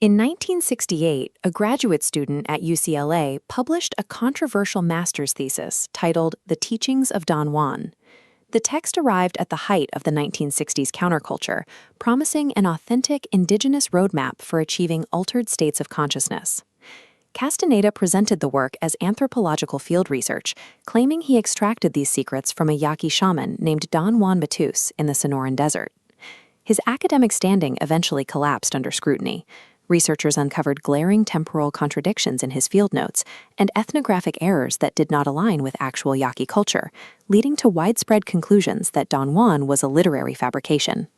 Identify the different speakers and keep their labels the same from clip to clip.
Speaker 1: In 1968, a graduate student at UCLA published a controversial master's thesis titled The Teachings of Don Juan. The text arrived at the height of the 1960s counterculture, promising an authentic indigenous roadmap for achieving altered states of consciousness. Castaneda presented the work as anthropological field research, claiming he extracted these secrets from a Yaqui shaman named Don Juan Matus in the Sonoran Desert. His academic standing eventually collapsed under scrutiny. Researchers uncovered glaring temporal contradictions in his field notes and ethnographic errors that did not align with actual Yaqui culture, leading to widespread conclusions that Don Juan was a literary fabrication.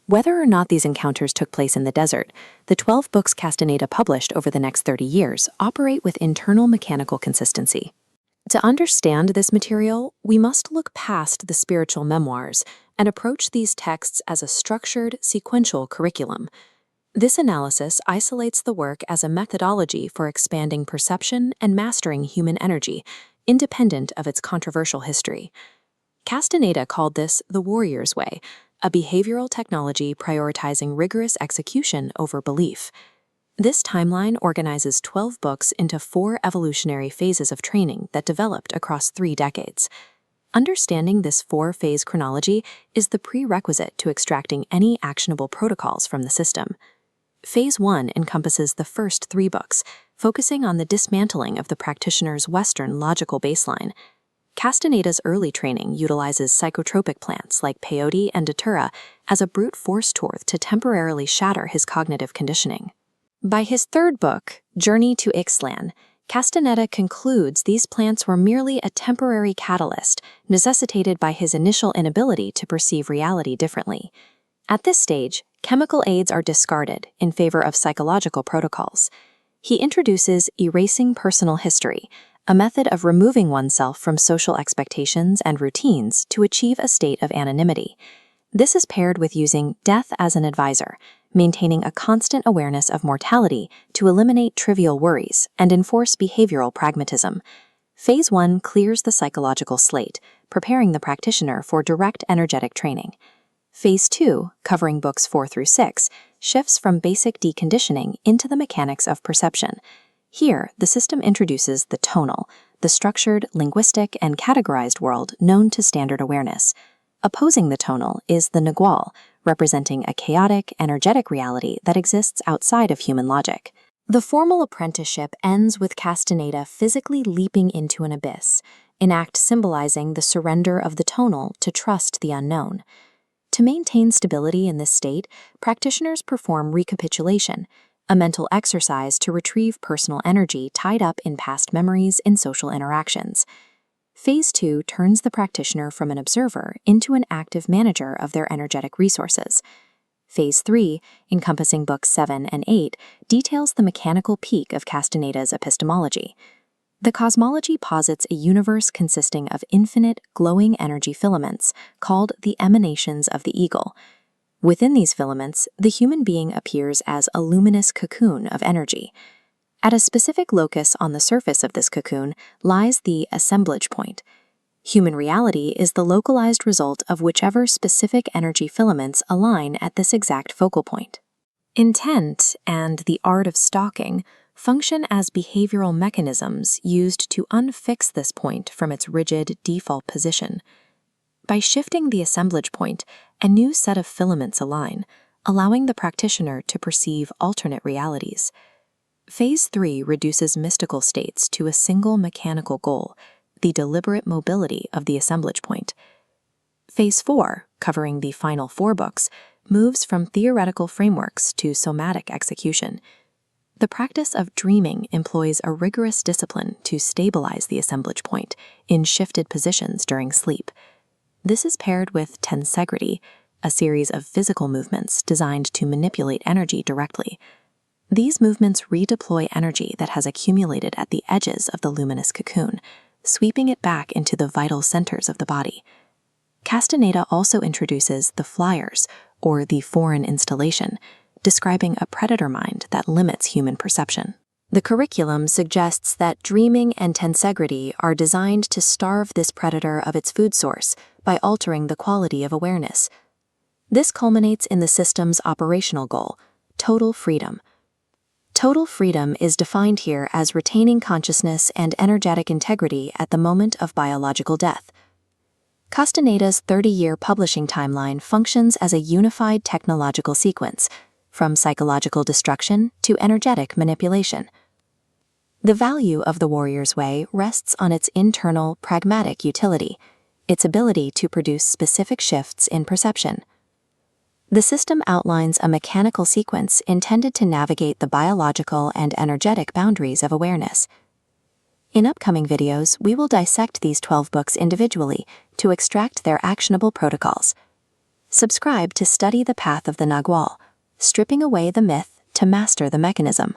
Speaker 1: Whether or not these encounters took place in the desert, the 12 books Castaneda published over the next 30 years operate with internal mechanical consistency. To understand this material, we must look past the spiritual memoirs and approach these texts as a structured, sequential curriculum. This analysis isolates the work as a methodology for expanding perception and mastering human energy, independent of its controversial history. Castaneda called this the warrior's way, a behavioral technology prioritizing rigorous execution over belief. This timeline organizes 12 books into 4 evolutionary phases of training that developed across 3 decades. Understanding this 4-phase chronology is the prerequisite to extracting any actionable protocols from the system. Phase 1 encompasses the first 3 books, focusing on the dismantling of the practitioner's Western logical baseline. Castaneda's early training utilizes psychotropic plants like peyote and datura as a brute force tool to temporarily shatter his cognitive conditioning. By his 3rd book, Journey to Ixtlan, Castaneda concludes these plants were merely a temporary catalyst necessitated by his initial inability to perceive reality differently. At this stage, chemical aids are discarded in favor of psychological protocols. He introduces erasing personal history, a method of removing oneself from social expectations and routines to achieve a state of anonymity. This is paired with using death as an advisor, maintaining a constant awareness of mortality to eliminate trivial worries and enforce behavioral pragmatism. Phase 1 clears the psychological slate, preparing the practitioner for direct energetic training. Phase 2, covering books 4 through 6, shifts from basic deconditioning into the mechanics of perception. Here, the system introduces the tonal, the structured, linguistic, and categorized world known to standard awareness. Opposing the tonal is the Nagual, representing a chaotic, energetic reality that exists outside of human logic. The formal apprenticeship ends with Castaneda physically leaping into an abyss, an act symbolizing the surrender of the tonal to trust the unknown. To maintain stability in this state, practitioners perform recapitulation, a mental exercise to retrieve personal energy tied up in past memories and social interactions. Phase 2 turns the practitioner from an observer into an active manager of their energetic resources. Phase 3, encompassing books 7 and 8, details the mechanical peak of Castaneda's epistemology. The cosmology posits a universe consisting of infinite, glowing energy filaments, called the emanations of the eagle. Within these filaments, the human being appears as a luminous cocoon of energy. At a specific locus on the surface of this cocoon lies the assemblage point. Human reality is the localized result of whichever specific energy filaments align at this exact focal point. Intent and the art of stalking function as behavioral mechanisms used to unfix this point from its rigid default position. By shifting the assemblage point, a new set of filaments align, allowing the practitioner to perceive alternate realities. Phase 3 reduces mystical states to a single mechanical goal, the deliberate mobility of the assemblage point. Phase 4, covering the final 4 books, moves from theoretical frameworks to somatic execution. The practice of dreaming employs a rigorous discipline to stabilize the assemblage point in shifted positions during sleep. This is paired with tensegrity, a series of physical movements designed to manipulate energy directly. These movements redeploy energy that has accumulated at the edges of the luminous cocoon, sweeping it back into the vital centers of the body. Castaneda also introduces the flyers, or the foreign installation, describing a predator mind that limits human perception. The curriculum suggests that dreaming and tensegrity are designed to starve this predator of its food source by altering the quality of awareness. This culminates in the system's operational goal, total freedom. Total freedom is defined here as retaining consciousness and energetic integrity at the moment of biological death. Castaneda's 30-year publishing timeline functions as a unified technological sequence, from psychological destruction to energetic manipulation. The value of the warrior's way rests on its internal, pragmatic utility, its ability to produce specific shifts in perception. The system outlines a mechanical sequence intended to navigate the biological and energetic boundaries of awareness. In upcoming videos, we will dissect these 12 books individually to extract their actionable protocols. Subscribe to study the path of the Nagual, stripping away the myth to master the mechanism.